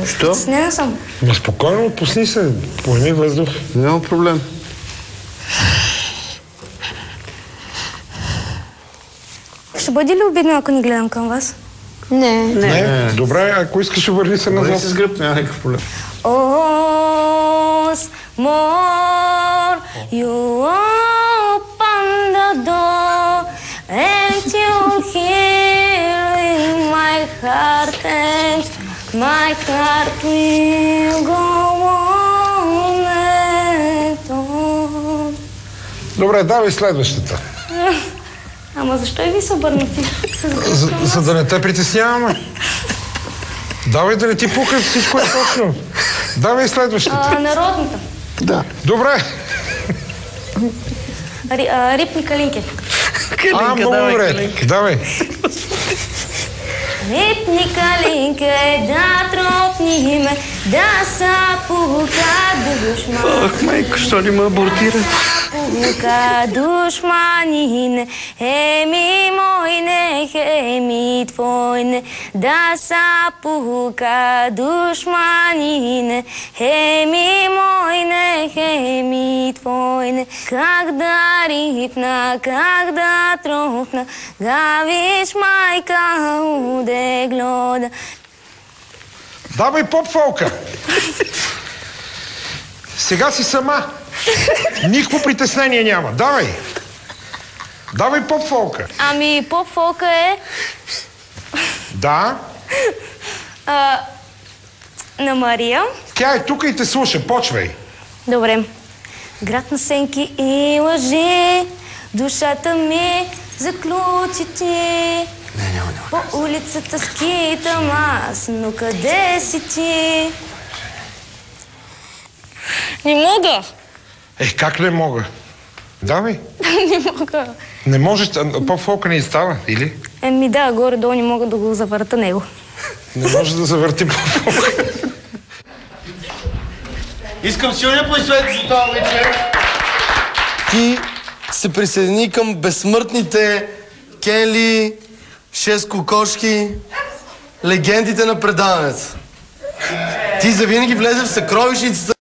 Що? Стеснена съм. Спокойно, отпусни се. Поеми въздух. Няма проблем. Ще бъде ли обидно, ако не гледам към вас? Не. Добре, ако искаш, обърни се назад. С гръб, няма никакъв проблем. Once more you open the door and you'll hear in my heart and my heart will go on and on. Добре, давай следващата. Ама защо и ви са обърнати? За да не те притесняваме. Давай да не ти пука, всичко е точно. Давай следващата. Народната. Да. Добре. Рипни калинки. Много добре. Давай. Рипни калинки, да тропни ме, да са пука душман. Ох, майко, що ли ме абортира? Пука душманин, хеми мойне, хеми твойне, да са пука душманин, хеми мойне, хеми твойне. Как да рипна, как да тропна, гавиш майка уде глода. Давай поп-фолка. Сега си сама. Никакво притеснение няма. Давай. Давай поп-фолка. Ами поп-фолка е... Да. На Мария. Тя е тук и те слуша. Почвай. Добре. Град на сенки и лъжи, душата ми заключи ти. По улицата скитам аз, но къде си ти? Не мога. Как не мога? Давай. Не мога. Не можеш, поп-фолка не става, или? Еми да, горе-долу не мога да го завърта него. Не може да завърти поп-фолка. Искам силни аплодисменти за това вечер. Ти се присъедини към безсмъртните Кенли, 6 кокошки, легендите на предаването. Ти завинаги влезе в съкровищницата